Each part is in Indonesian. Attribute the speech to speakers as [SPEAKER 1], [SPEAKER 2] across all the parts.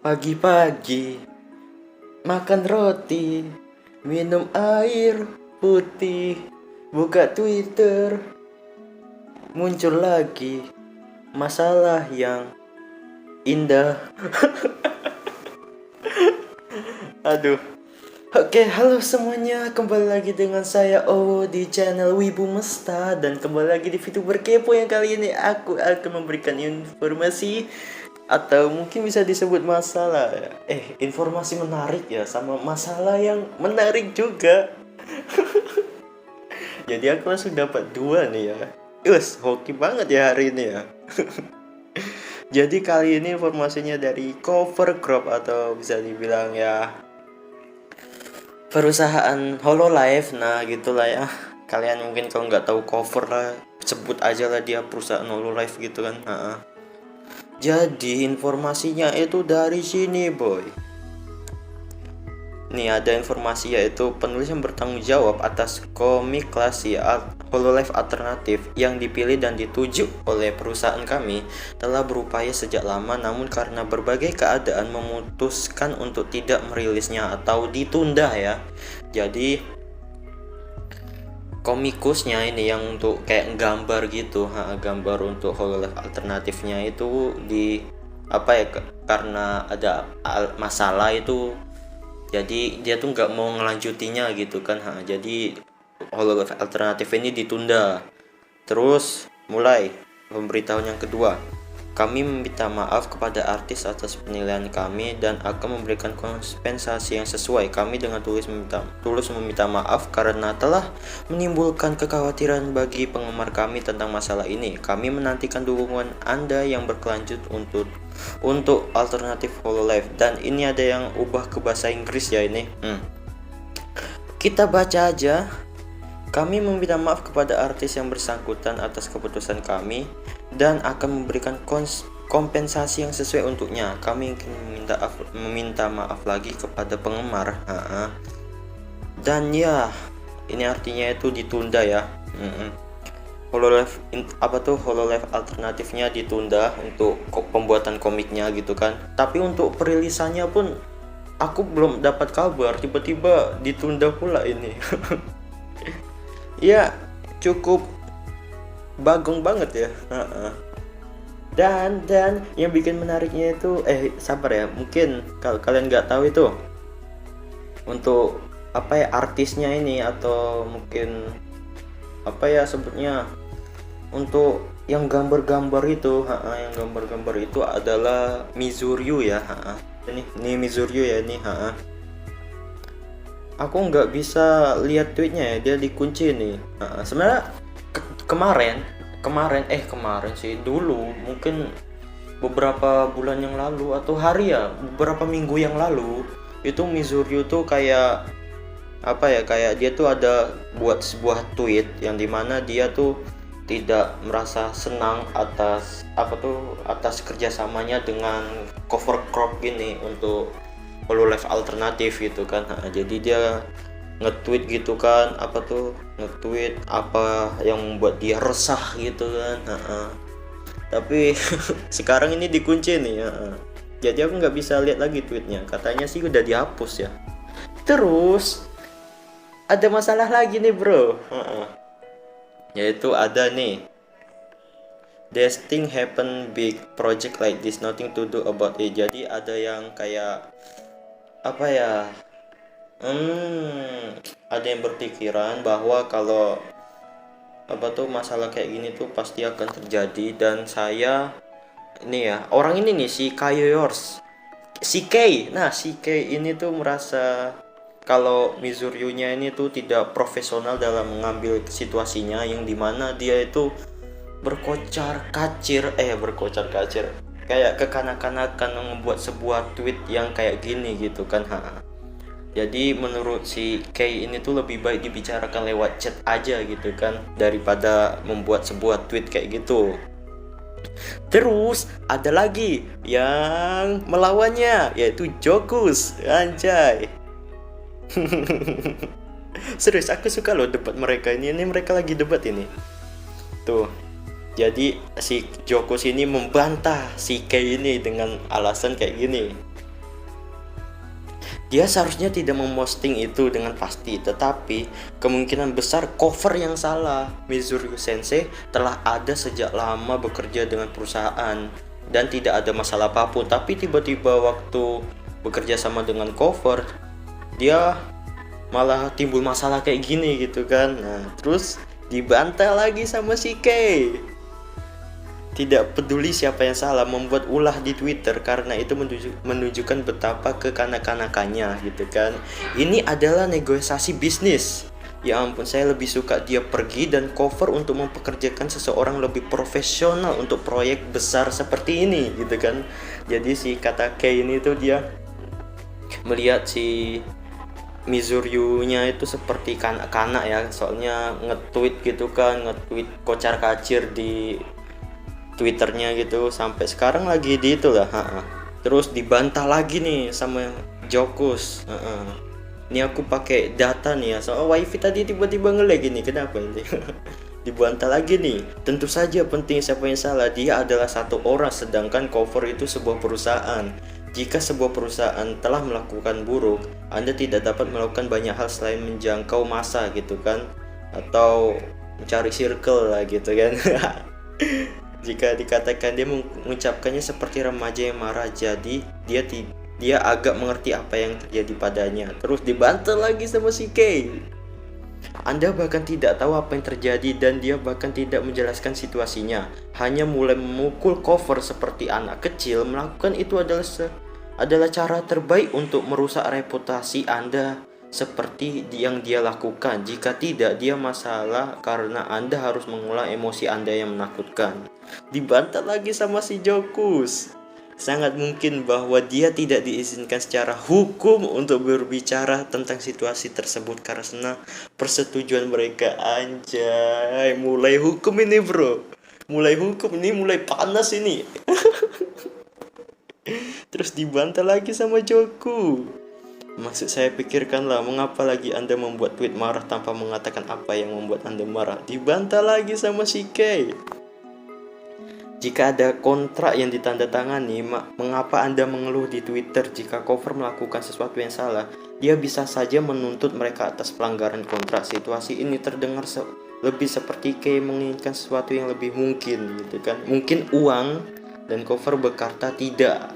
[SPEAKER 1] Pagi-pagi makan roti, minum air putih, buka Twitter, muncul lagi masalah yang indah. Aduh. Oke, halo semuanya, kembali lagi dengan saya Owo di channel Wibu Mesta. Dan kembali lagi di video berkepo yang kali ini aku akan memberikan informasi atau mungkin bisa disebut masalah. Informasi menarik ya, sama masalah yang menarik juga. Jadi aku langsung dapat dua nih ya. Hoki banget ya hari ini ya. Jadi kali ini informasinya dari Cover Crop atau bisa dibilang ya perusahaan Hololive. Nah gitulah ya, kalian mungkin kalau nggak tahu Cover lah, sebut aja lah dia perusahaan Hololive gitu kan. Jadi informasinya itu dari sini boy. Nih ada informasi yaitu penulis yang bertanggung jawab atas komik klasi Hololive alternatif yang dipilih dan dituju oleh perusahaan kami telah berupaya sejak lama, namun karena berbagai keadaan memutuskan untuk tidak merilisnya atau ditunda ya. Jadi komikusnya ini yang untuk kayak gambar gitu, gambar untuk Hololive alternatifnya itu di karena ada masalah itu, jadi dia tuh nggak mau ngelanjutinya gitu kan. Jadi Hololive alternatif ini ditunda. Terus mulai pemberitahuan yang kedua, kami meminta maaf kepada artis atas penilaian kami dan akan memberikan kompensasi yang sesuai. Kami dengan tulus meminta maaf karena telah menimbulkan kekhawatiran bagi penggemar kami tentang masalah ini. Kami menantikan dukungan Anda yang berkelanjut untuk alternatif Hololive. Dan ini ada yang ubah ke bahasa Inggris ya ini. Kita baca aja. Kami meminta maaf kepada artis yang bersangkutan atas keputusan kami dan akan memberikan kompensasi yang sesuai untuknya. Kami ingin meminta maaf lagi kepada penggemar. Dan ya, ini artinya itu ditunda ya. Hololive Hololive alternatifnya ditunda untuk pembuatan komiknya gitu kan. Tapi untuk perilisannya pun aku belum dapat kabar, tiba-tiba ditunda pula ini. Ya cukup bagong banget ya. Dan yang bikin menariknya itu sabar ya, mungkin kalau kalian nggak tahu itu untuk artisnya ini, atau mungkin sebutnya untuk yang gambar-gambar itu, yang gambar-gambar itu adalah Mizuryu ya. Ini Mizuryu ya ini. Aku nggak bisa lihat tweetnya ya, dia dikunci nih. Sebenarnya kemarin sih, dulu mungkin beberapa bulan yang lalu atau beberapa minggu yang lalu itu Mizuryu tuh kayak kayak dia tuh ada buat sebuah tweet yang dimana dia tuh tidak merasa senang atas kerjasamanya dengan Cover Crop ini untuk Hololive alternatif gitu kan. Jadi dia nge-tweet gitu kan, nge-tweet apa yang membuat dia resah gitu kan. Tapi sekarang ini dikunci nih ya. Jadi aku nggak bisa lihat lagi tweetnya, katanya sih udah dihapus ya. Terus ada masalah lagi nih bro. Yaitu ada nih, this thing happen big project like this, nothing to do about it. Jadi ada yang kayak ada yang berpikiran bahwa kalau masalah kayak gini tuh pasti akan terjadi. Dan saya ini ya, orang ini nih si Kayoyors, si K ini tuh merasa kalau Mizuryunya ini tuh tidak profesional dalam mengambil situasinya, yang dimana dia itu berkocar kacir kayak kekanak-kanakan membuat sebuah tweet yang kayak gini gitu kan. Jadi menurut si K ini tuh lebih baik dibicarakan lewat chat aja gitu kan, daripada membuat sebuah tweet kayak gitu. Terus ada lagi yang melawannya, yaitu Jokus, anjay. Serius, aku suka loh debat mereka ini mereka lagi debat ini tuh. Jadi si Jokus ini membantah si K ini dengan alasan kayak gini. Dia seharusnya tidak memposting itu dengan pasti, tetapi kemungkinan besar cover yang salah. Mizuryu Sensei telah ada sejak lama bekerja dengan perusahaan dan tidak ada masalah apapun, tapi tiba-tiba waktu bekerja sama dengan cover, dia malah timbul masalah kayak gini gitu kan. Nah, terus dibantah lagi sama si Kei. Tidak peduli siapa yang salah, membuat ulah di Twitter karena itu menunjukkan betapa kekanak-kanakannya gitu kan. Ini adalah negosiasi bisnis. Ya ampun, saya lebih suka dia pergi dan cover untuk mempekerjakan seseorang lebih profesional untuk proyek besar seperti ini gitu kan. Jadi si kata Kei ini tuh dia melihat si Mizuryu-nya itu seperti kanak-kanak ya, soalnya nge-tweet gitu kan, nge-tweet kocar-kacir di Twitternya gitu, sampai sekarang lagi di itulah. Terus dibantah lagi nih sama Jokus. Ini aku pakai data nih ya, soal wifi tadi tiba-tiba nge-lag ini, kenapa ini? Dibantah lagi nih. Tentu saja penting siapa yang salah, dia adalah satu orang, sedangkan cover itu sebuah perusahaan. Jika sebuah perusahaan telah melakukan buruk, Anda tidak dapat melakukan banyak hal selain menjangkau massa gitu kan, atau mencari circle lah gitu kan. Jika dikatakan dia mengucapkannya seperti remaja yang marah, jadi dia agak mengerti apa yang terjadi padanya. Terus dibantah lagi sama si Kei. Anda bahkan tidak tahu apa yang terjadi dan dia bahkan tidak menjelaskan situasinya. Hanya mulai memukul cover seperti anak kecil. Melakukan itu adalah cara terbaik untuk merusak reputasi Anda seperti yang dia lakukan. Jika tidak, dia masalah karena Anda harus mengulang emosi Anda yang menakutkan. Dibantah lagi sama si Jokus. Sangat mungkin bahwa dia tidak diizinkan secara hukum untuk berbicara tentang situasi tersebut karena persetujuan mereka. Anjay, mulai hukum ini bro. Mulai hukum ini, mulai panas ini. Terus dibantah lagi sama Joku. Maksud saya, pikirkanlah, mengapa lagi Anda membuat tweet marah tanpa mengatakan apa yang membuat Anda marah? Dibantah lagi sama si Kei. Jika ada kontrak yang ditandatangani, mengapa Anda mengeluh di Twitter jika cover melakukan sesuatu yang salah? Dia bisa saja menuntut mereka atas pelanggaran kontrak. Situasi ini terdengar lebih seperti Kei menginginkan sesuatu yang lebih mungkin gitu kan. Mungkin uang, dan cover berkata tidak.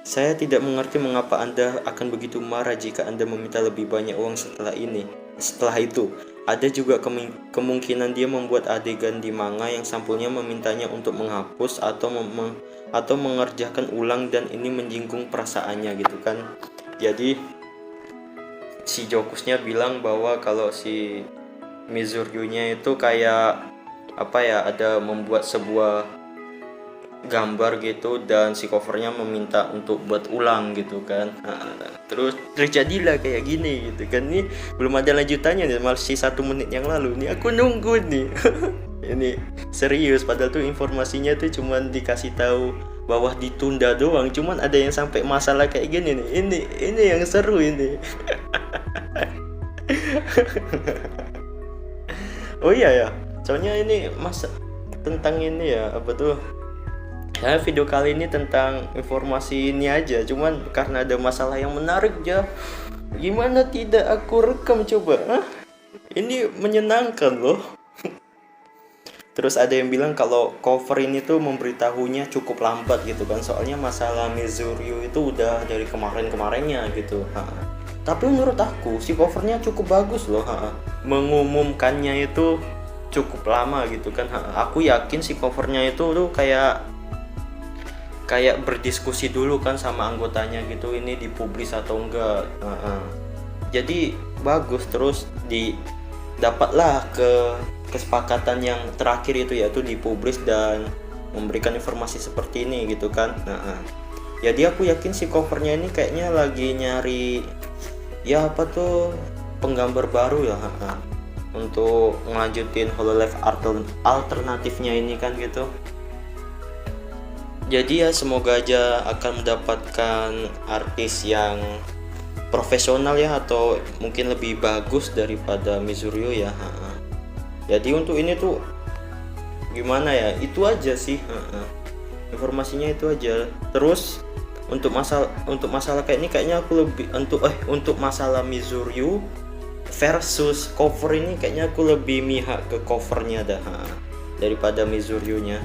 [SPEAKER 1] Saya tidak mengerti mengapa Anda akan begitu marah jika Anda meminta lebih banyak uang setelah itu. Ada juga kemungkinan dia membuat adegan di manga yang sampulnya memintanya untuk menghapus atau mengerjakan ulang, dan ini menyinggung perasaannya gitu kan. Jadi si Jokusnya bilang bahwa kalau si Mizuryu-nya itu kayak apa ya, ada membuat sebuah gambar gitu dan si covernya meminta untuk buat ulang gitu kan. Terus terjadilah kayak gini gitu kan. Ini belum ada lanjutannya nih, masih 1 menit yang lalu nih aku nunggu nih. Ini serius, padahal tuh informasinya tuh cuman dikasih tahu bahwa ditunda doang, cuman ada yang sampai masalah kayak gini nih. Ini yang seru ini. Oh iya ya, soalnya ini masa tentang ini ya, apa tuh, ya video kali ini tentang informasi ini aja, cuman karena ada masalah yang menarik ya, gimana tidak aku rekam coba. Ini menyenangkan loh. Terus ada yang bilang kalau cover ini tuh memberitahunya cukup lambat gitu kan, soalnya masalah Mizuryu itu udah dari kemarinnya gitu. Tapi menurut aku si covernya cukup bagus loh. Mengumumkannya itu cukup lama gitu kan. Aku yakin si covernya itu tuh kayak berdiskusi dulu kan sama anggotanya gitu, ini dipublis atau enggak. Jadi bagus. Terus dapatlah kesepakatan yang terakhir itu, yaitu dipublis dan memberikan informasi seperti ini gitu kan. Jadi aku yakin si covernya ini kayaknya lagi nyari ya apa tuh penggambar baru ya, untuk ngelanjutin Hololive alternatifnya ini kan gitu. Jadi ya semoga aja akan mendapatkan artis yang profesional ya, atau mungkin lebih bagus daripada Mizuryu ya. Jadi untuk ini tuh gimana ya, itu aja sih. Informasinya itu aja. Terus Untuk masalah kayak ini kayaknya aku lebih untuk masalah Mizuryu versus cover ini kayaknya aku lebih mihak ke covernya dah daripada Mizuryunya.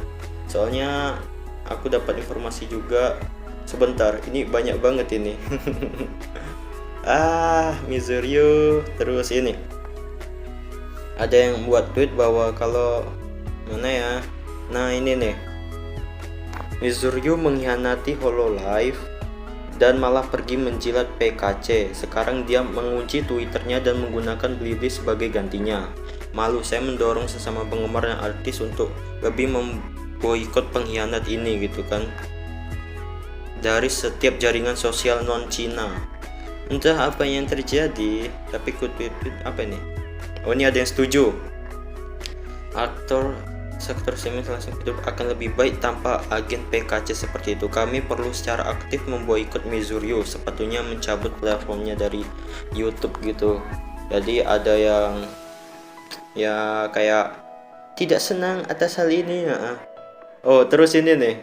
[SPEAKER 1] Soalnya aku dapat informasi juga, sebentar, ini banyak banget ini. Mizuryu. Terus ini ada yang buat tweet bahwa kalau mana ya, nah ini nih, Mizuryu mengkhianati Hololive dan malah pergi menjilat PKC. Sekarang dia mengunci Twitternya dan menggunakan Bleedish sebagai gantinya. Malu, saya mendorong sesama penggemar dan artis untuk lebih memboikot pengkhianat ini gitu kan, dari setiap jaringan sosial non Cina. Entah apa yang terjadi, tapi tweet apa ini? Oh, ini ada yang setuju. Sektor semi langsung hidup akan lebih baik tanpa agen PKC seperti itu. Kami perlu secara aktif memboikot Mizuryu, sepatutnya mencabut platformnya dari YouTube gitu. Jadi ada yang ya kayak tidak senang atas hal ini ya. Oh, terus ini nih,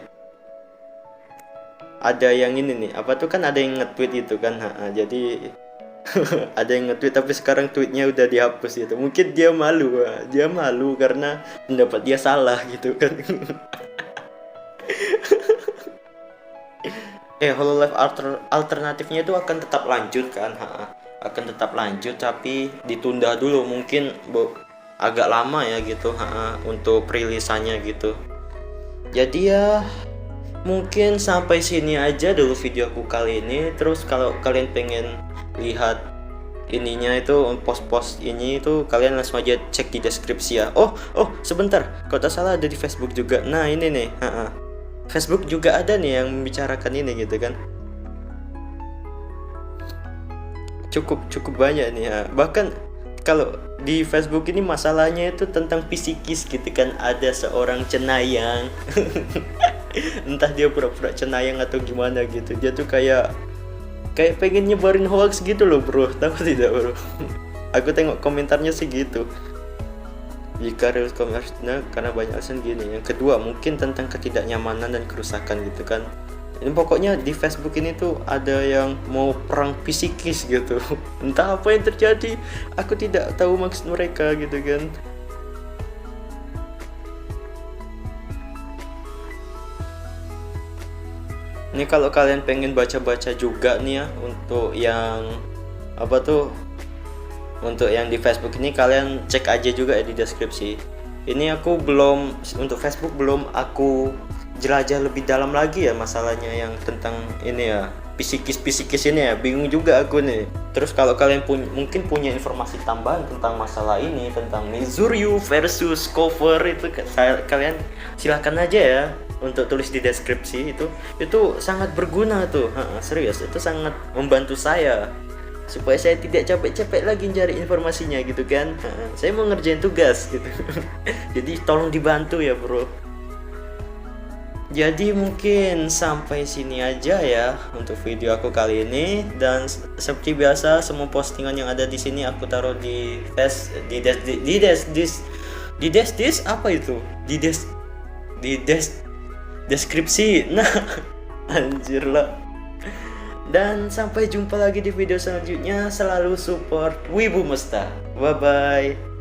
[SPEAKER 1] ada yang ini nih, apa tuh kan ada yang nge-tweet itu kan, jadi ada yang nge-tweet tapi sekarang tweetnya udah dihapus gitu. Mungkin dia malu karena pendapat dia salah gitu kan. Hololive alternatifnya itu akan tetap lanjut kan, akan tetap lanjut tapi ditunda dulu, mungkin agak lama ya gitu untuk perilisannya gitu. Jadi ya mungkin sampai sini aja dulu video aku kali ini. Terus kalau kalian pengen lihat ininya itu, post-post ini itu, kalian langsung aja cek di deskripsi ya. Oh sebentar, kalau tak salah ada di Facebook juga. Nah ini nih, Facebook juga ada nih yang membicarakan ini gitu kan. Cukup banyak nih ya. Bahkan kalau di Facebook ini masalahnya itu tentang psikis gitu kan. Ada seorang cenayang entah dia pura-pura cenayang atau gimana gitu, dia tuh kayak pengen nyebarin hoax gitu loh bro, tahu tidak bro? Aku tengok komentarnya sih gitu. Jika reels komersial karena banyak alasan gini. Yang kedua mungkin tentang ketidaknyamanan dan kerusakan gitu kan. Ini pokoknya di Facebook ini tuh ada yang mau perang psikis gitu. Entah apa yang terjadi, aku tidak tahu maksud mereka gitu kan. Ini kalau kalian pengen baca-baca juga nih ya, untuk yang apa tuh, untuk yang di Facebook ini kalian cek aja juga ya di deskripsi. Ini aku untuk Facebook belum aku jelajah lebih dalam lagi ya masalahnya yang tentang ini ya, psikis ini ya, bingung juga aku nih. Terus kalau kalian mungkin punya informasi tambahan tentang masalah ini, tentang Mizuryu versus cover itu, kalian silahkan aja ya untuk tulis di deskripsi. Itu sangat berguna tuh, serius, itu sangat membantu saya supaya saya tidak capek-capek lagi cari informasinya gitu kan. Saya mau ngerjain tugas gitu. Jadi tolong dibantu ya bro. Jadi mungkin sampai sini aja ya untuk video aku kali ini, dan seperti biasa semua postingan yang ada di sini aku taruh di deskripsi. Nah, anjir lah. Dan sampai jumpa lagi di video selanjutnya. Selalu support Wibu Mesta. Bye bye.